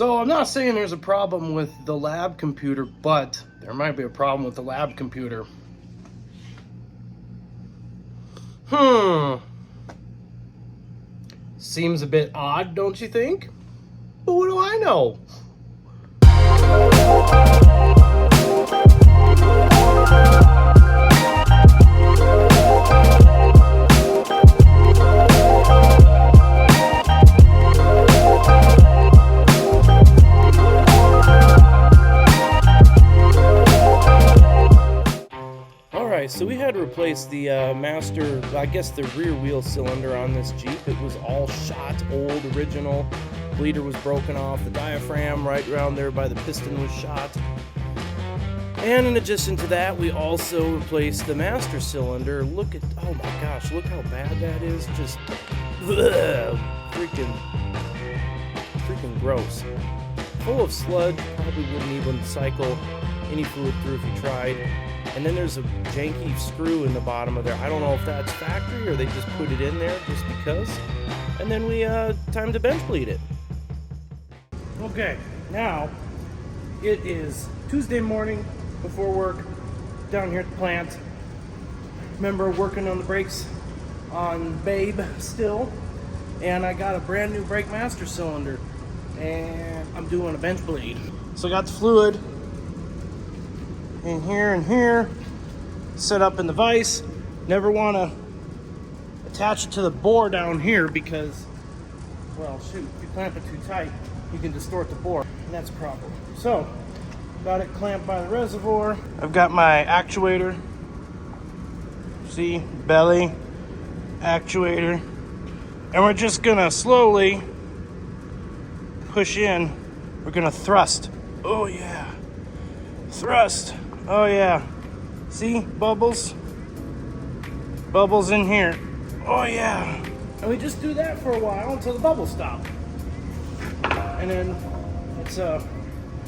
So I'm not saying there's a problem with the lab computer, but there might be a problem with the lab computer. Seems a bit odd, don't you think? But what do I know? So we had to replace the master, I guess the rear wheel cylinder on this Jeep. It was all shot, old, original. Bleeder was broken off. The diaphragm right around there by the piston was shot. And in addition to that, we also replaced the master cylinder. Look at, oh my gosh, look how bad that is. Just freaking gross. Full of sludge, probably wouldn't even cycle any fluid through if you tried. And then there's a janky screw in the bottom of there. I don't know if that's factory or they just put it in there just because. And then we time to bench bleed it. Okay, now it is Tuesday morning before work down here at the plant. Remember working on the brakes on Babe still, and I got a brand new brake master cylinder, and I'm doing a bench bleed. So I got the fluid in here and here, set up in the vise. Never want to attach it to the bore down here because, well, shoot, if you clamp it too tight, you can distort the bore, and that's a problem. So, got it clamped by the reservoir. I've got my actuator. See, belly, actuator. And we're just gonna slowly push in. We're gonna thrust. Oh yeah, thrust. Oh yeah, see, bubbles? Bubbles in here. Oh yeah. And we just do that for a while until the bubbles stop. And then it's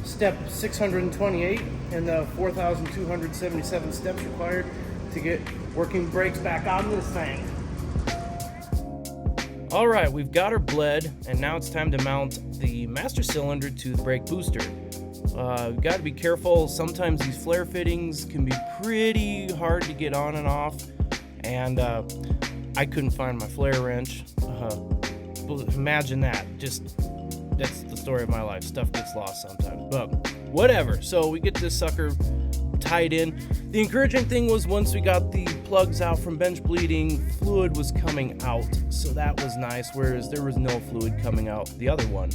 step 628 and the 4,277 steps required to get working brakes back on this thing. All right, we've got her bled, and now it's time to mount the master cylinder to the brake booster. You've got to be careful. Sometimes these flare fittings can be pretty hard to get on and off, and I couldn't find my flare wrench. Imagine that. That's the story of my life. Stuff gets lost sometimes, but whatever. So we get this sucker tied in. The encouraging thing was once we got the plugs out from bench bleeding, fluid was coming out, so that was nice, whereas there was no fluid coming out the other one.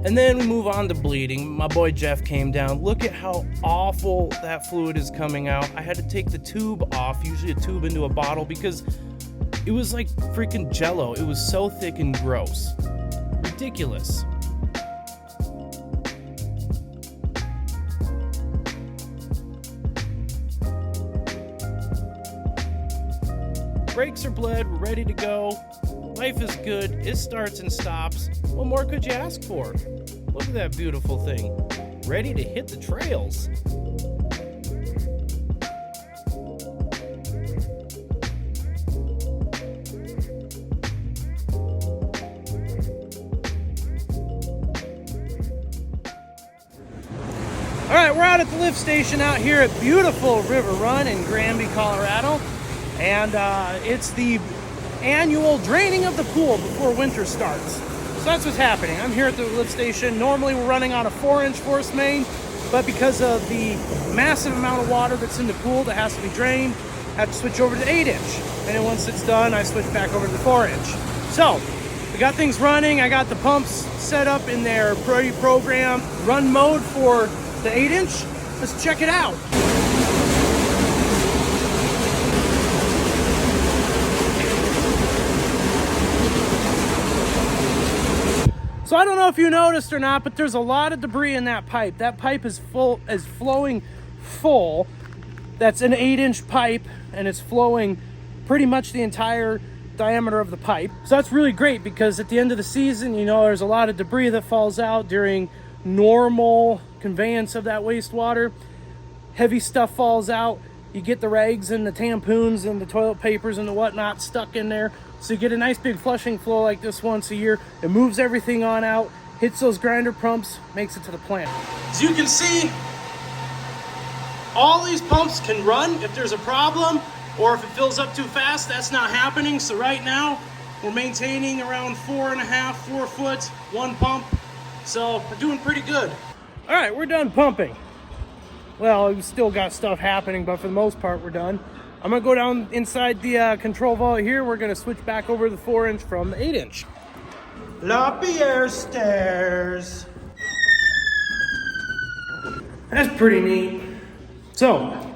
And then we move on to bleeding. My boy Jeff came down. Look at how awful that fluid is coming out. I had to take the tube off, usually a tube into a bottle, because it was like freaking Jello. It was so thick and gross. Ridiculous. Brakes are bled, we're ready to go. Life is good, it starts and stops. What more could you ask for? Look at that beautiful thing. Ready to hit the trails. All right, we're out at the lift station out here at beautiful River Run in Granby, Colorado. And it's the annual draining of the pool before winter starts. So that's what's happening. I'm here at the lift station. Normally we're running on a 4-inch force main, but because of the massive amount of water that's in the pool that has to be drained, I have to switch over to 8-inch. And then once it's done, I switch back over to the 4-inch. So we got things running. I got the pumps set up in their pre-programmed run mode for the 8-inch. Let's check it out. So I don't know if you noticed or not, but there's a lot of debris in that pipe. That pipe is flowing full. That's an 8-inch pipe, and it's flowing pretty much the entire diameter of the pipe. So that's really great because at the end of the season, you know, there's a lot of debris that falls out during normal conveyance of that wastewater. Heavy stuff falls out. You get the rags and the tampons and the toilet papers and the whatnot stuck in there. So you get a nice big flushing flow like this once a year. It moves everything on out, hits those grinder pumps, makes it to the plant. As you can see, all these pumps can run if there's a problem, or if it fills up too fast. That's not happening. So right now, we're maintaining around 4.5, 4 foot, one pump. So we're doing pretty good. All right, we're done pumping. Well, we still got stuff happening, but for the most part, we're done. I'm gonna go down inside the control vault here. We're gonna switch back over to the 4-inch from the 8-inch. Lapierre stairs. That's pretty neat. So,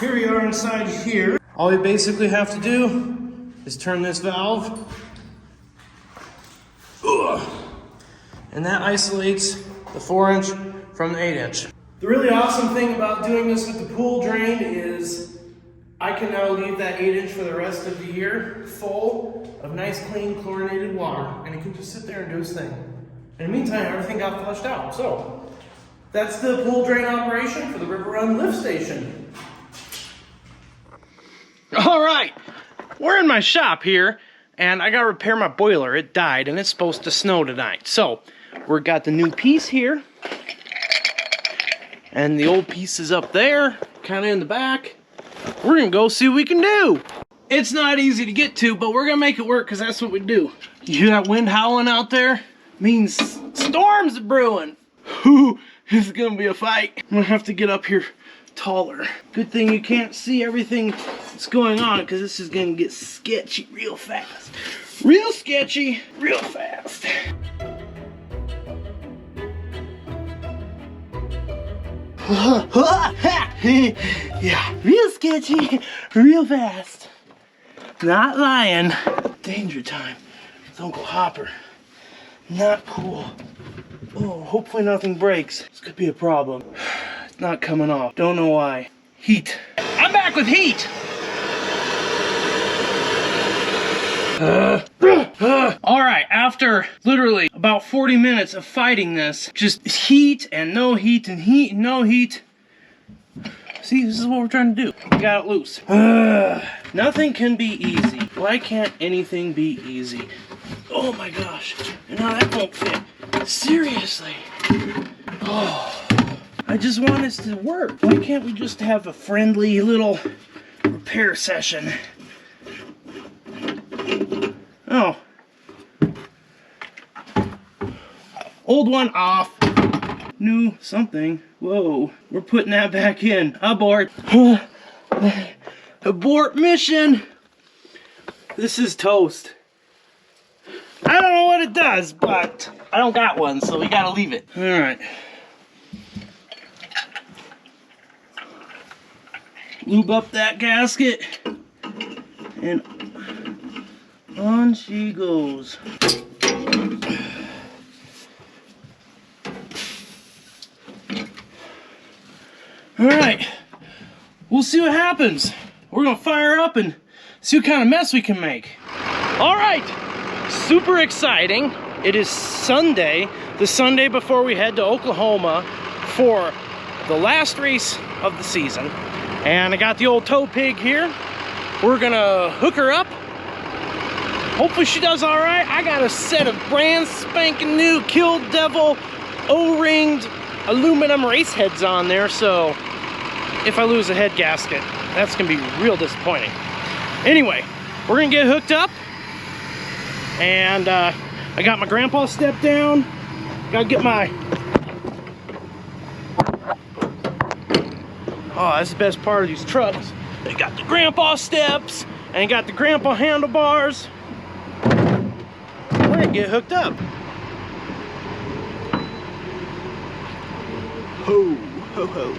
here we are inside here. All we basically have to do is turn this valve. Ugh. And that isolates the 4-inch from the 8-inch. The really awesome thing about doing this with the pool drain is I can now leave that 8-inch for the rest of the year full of nice, clean, chlorinated water, and it can just sit there and do its thing. In the meantime, everything got flushed out. So that's the pool drain operation for the River Run lift station. All right, we're in my shop here, and I gotta repair my boiler. It died, and it's supposed to snow tonight. So we've got the new piece here, and the old piece is up there, kind of in the back. We're gonna go see what we can do. It's not easy to get to, but we're gonna make it work because that's what we do. You hear that wind howling out there? Means storms are brewing. Whew, this is gonna be a fight. I'm gonna have to get up here taller. Good thing you can't see everything that's going on, because this is gonna get sketchy real fast. Real sketchy, real fast. Yeah, real sketchy, real fast. Not lying. Danger time with Uncle Hopper. Not cool. Oh, hopefully nothing breaks. This could be a problem. It's not coming off. Don't know why. Heat. I'm back with heat. All right, after literally about 40 minutes of fighting this, just heat and no heat and heat and no heat. See, this is what we're trying to do. We got it loose. Nothing can be easy. Why can't anything be easy? Oh my gosh, and now that won't fit. Seriously. Oh, I just want this to work. Why can't we just have a friendly little repair session? Oh. Old one off. New something. Whoa. We're putting that back in. Abort. Abort mission. This is toast. I don't know what it does, but I don't got one, so we gotta leave it. Alright. Lube up that gasket. And on she goes. Alright, we'll see what happens. We're gonna fire up and see what kind of mess we can make. Alright, super exciting. It is Sunday, the Sunday before we head to Oklahoma for the last race of the season. And I got the old tow pig here. We're gonna hook her up. Hopefully she does all right. I got a set of brand spanking new Kill Devil O-ringed aluminum race heads on there, so if I lose a head gasket, that's gonna be real disappointing. Anyway, we're gonna get hooked up, and I got my grandpa step down. Gotta get my... Oh, that's the best part of these trucks. They got the grandpa steps, and got the grandpa handlebars. We're gonna get hooked up. Ho, ho, ho.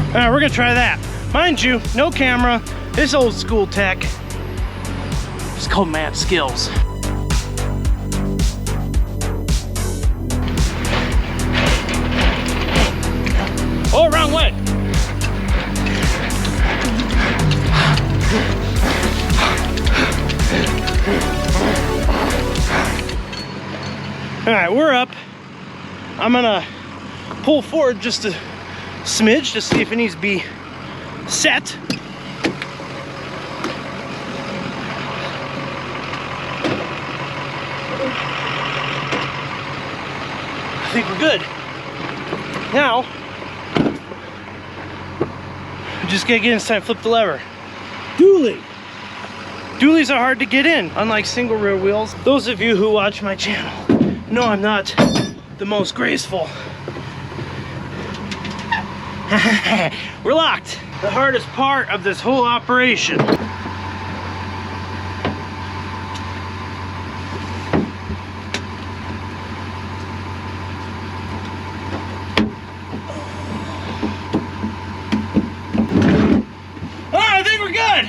All right, we're gonna try that. Mind you, no camera. This old school tech. It's called Mad Skills. Oh, wrong way. All right, we're up. I'm gonna pull forward just a smidge to see if it needs to be set. I think we're good. Now, just gotta get inside and flip the lever. Dually. Dualies are hard to get in, unlike single rear wheels. Those of you who watch my channel know I'm not the most graceful. We're locked. The hardest part of this whole operation. I think we're good.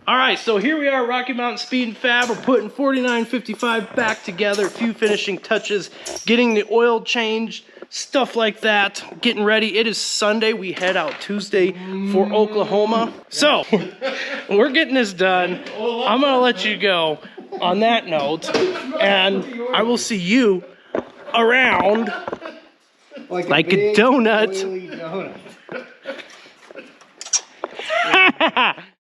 All right, so here we are, Rocky Mountain Speed and Fab. We're putting 4955 back together, a few finishing touches, getting the oil changed, stuff like that, getting ready. It is Sunday. We head out Tuesday for Oklahoma. So we're getting this done. I'm gonna let you go on that note, and I will see you around like a donut.